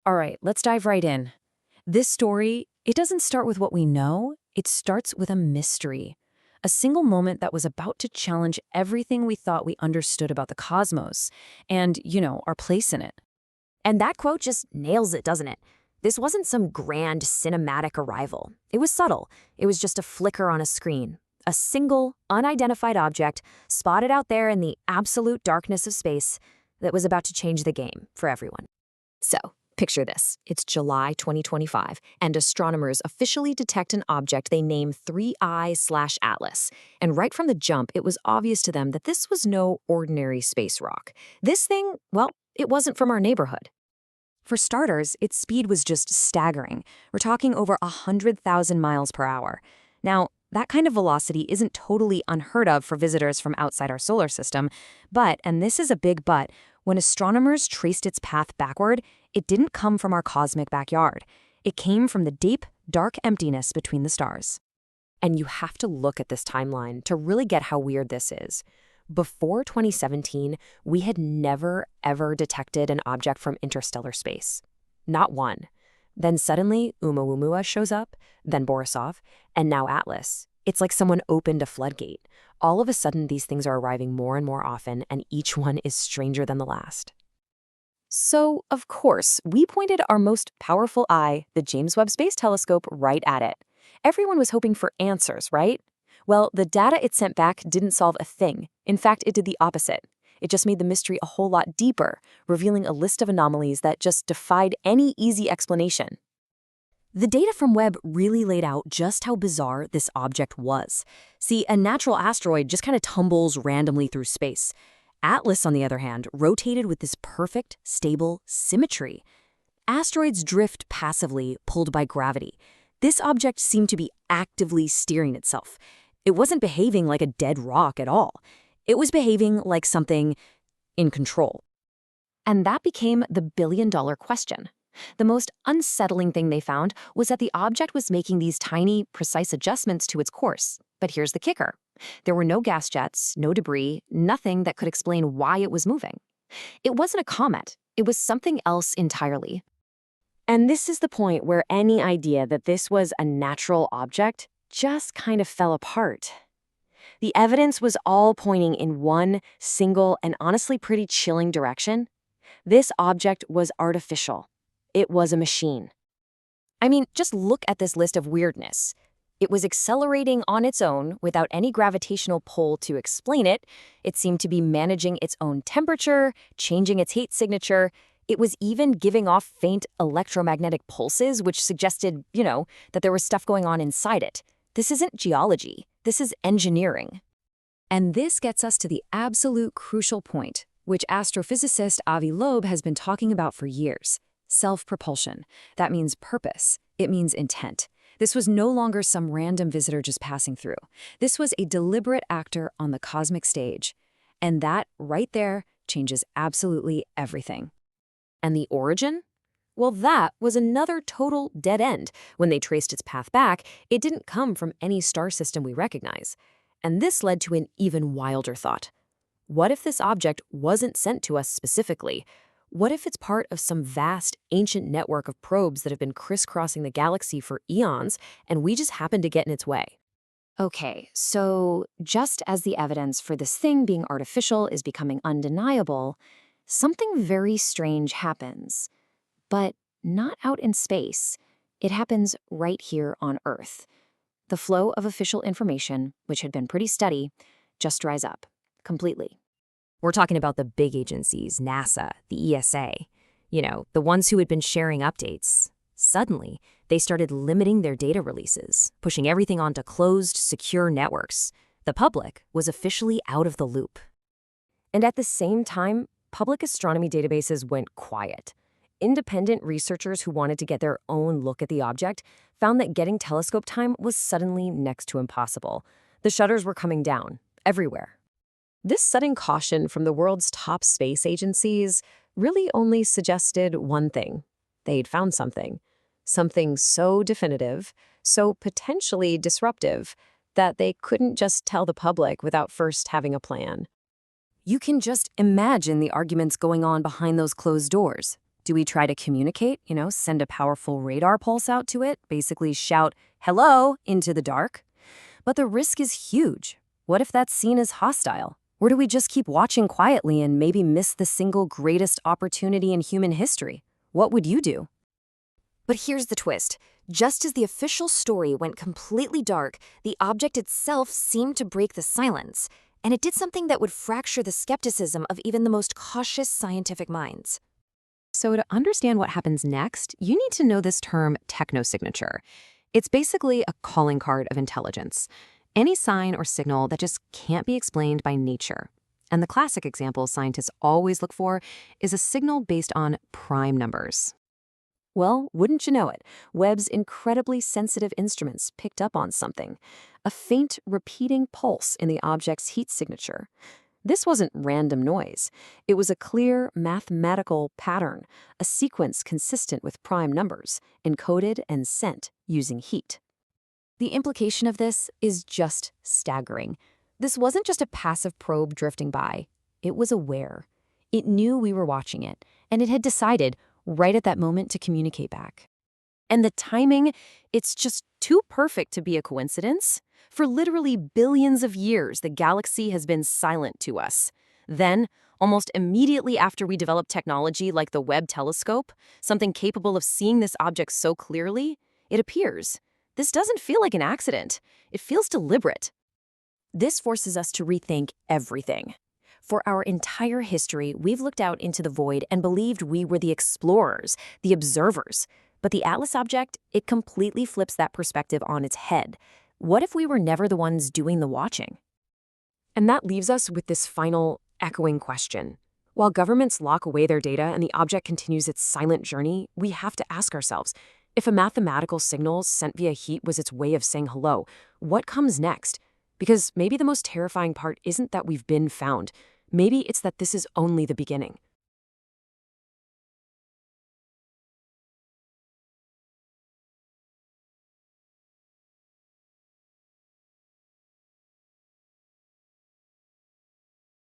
All right, let's dive right in. This story, it doesn't start with what we know, it starts with a mystery. A single moment that was about to challenge everything we thought we understood about the cosmos and, our place in it. And that quote just nails it, doesn't it? This wasn't some grand cinematic arrival. It was subtle. It was just a flicker on a screen. A single, unidentified object spotted out there in the absolute darkness of space that was about to change the game for everyone. So, picture this. It's July 2025, and astronomers officially detect an object they name 3I/Atlas. And right from the jump, it was obvious to them that this was no ordinary space rock. This thing, well, it wasn't from our neighborhood. For starters, its speed was just staggering. We're talking over 100,000 miles per hour. Now, that kind of velocity isn't totally unheard of for visitors from outside our solar system, but, and this is a big but, when astronomers traced its path backward, it didn't come from our cosmic backyard. It came from the deep, dark emptiness between the stars. And you have to look at this timeline to really get how weird this is. Before 2017, we had never, ever detected an object from interstellar space. Not one. Then suddenly, Oumuamua shows up, then Borisov, and now Atlas. It's like someone opened a floodgate. All of a sudden, these things are arriving more and more often, and each one is stranger than the last. So, of course, we pointed our most powerful eye, the James Webb Space Telescope, right at it. Everyone was hoping for answers, right? Well, the data it sent back didn't solve a thing. In fact, it did the opposite. It just made the mystery a whole lot deeper, revealing a list of anomalies that just defied any easy explanation. The data from Webb really laid out just how bizarre this object was. See, a natural asteroid just kind of tumbles randomly through space. Atlas, on the other hand, rotated with this perfect, stable symmetry. Asteroids drift passively, pulled by gravity. This object seemed to be actively steering itself. It wasn't behaving like a dead rock at all. It was behaving like something in control. And that became the billion-dollar question. The most unsettling thing they found was that the object was making these tiny, precise adjustments to its course. But here's the kicker. There were no gas jets, no debris, nothing that could explain why it was moving. It wasn't a comet. It was something else entirely. And this is the point where any idea that this was a natural object just kind of fell apart. The evidence was all pointing in one single and honestly pretty chilling direction. This object was artificial. It was a machine. I mean, just look at this list of weirdness. It was accelerating on its own without any gravitational pull to explain it. It seemed to be managing its own temperature, changing its heat signature. It was even giving off faint electromagnetic pulses, which suggested, that there was stuff going on inside it. This isn't geology. This is engineering. And this gets us to the absolute crucial point, which astrophysicist Avi Loeb has been talking about for years. Self-propulsion. That means purpose. It means intent. This was no longer some random visitor just passing through. This was a deliberate actor on the cosmic stage. And that, right there, changes absolutely everything. And the origin? Well, that was another total dead end. When they traced its path back, it didn't come from any star system we recognize. And this led to an even wilder thought. What if this object wasn't sent to us specifically? What if it's part of some vast, ancient network of probes that have been crisscrossing the galaxy for eons, and we just happen to get in its way? Okay, so just as the evidence for this thing being artificial is becoming undeniable, something very strange happens. But not out in space. It happens right here on Earth. The flow of official information, which had been pretty steady, just dries up completely. We're talking about the big agencies, NASA, the ESA, the ones who had been sharing updates. Suddenly, they started limiting their data releases, pushing everything onto closed, secure networks. The public was officially out of the loop. And at the same time, public astronomy databases went quiet. Independent researchers who wanted to get their own look at the object found that getting telescope time was suddenly next to impossible. The shutters were coming down, everywhere. This sudden caution from the world's top space agencies really only suggested one thing. They'd found something. Something so definitive, so potentially disruptive, that they couldn't just tell the public without first having a plan. You can just imagine the arguments going on behind those closed doors. Do we try to communicate, send a powerful radar pulse out to it, basically shout, hello, into the dark? But the risk is huge. What if that's seen as hostile? Or do we just keep watching quietly and maybe miss the single greatest opportunity in human history? What would you do? But here's the twist. Just as the official story went completely dark, the object itself seemed to break the silence. And it did something that would fracture the skepticism of even the most cautious scientific minds. So to understand what happens next, you need to know this term technosignature. It's basically a calling card of intelligence. Any sign or signal that just can't be explained by nature. And the classic example scientists always look for is a signal based on prime numbers. Well, wouldn't you know it, Webb's incredibly sensitive instruments picked up on something, a faint, repeating pulse in the object's heat signature. This wasn't random noise. It was a clear, mathematical pattern, a sequence consistent with prime numbers, encoded and sent using heat. The implication of this is just staggering. This wasn't just a passive probe drifting by. It was aware. It knew we were watching it, and it had decided right at that moment to communicate back. And the timing, it's just too perfect to be a coincidence. For literally billions of years, the galaxy has been silent to us. Then, almost immediately after we developed technology like the Webb telescope, something capable of seeing this object so clearly, it appears. This doesn't feel like an accident. It feels deliberate. This forces us to rethink everything. For our entire history, we've looked out into the void and believed we were the explorers, the observers. But the Atlas object, it completely flips that perspective on its head. What if we were never the ones doing the watching? And that leaves us with this final, echoing question. While governments lock away their data and the object continues its silent journey, we have to ask ourselves, if a mathematical signal sent via heat was its way of saying hello, what comes next? Because maybe the most terrifying part isn't that we've been found. Maybe it's that this is only the beginning.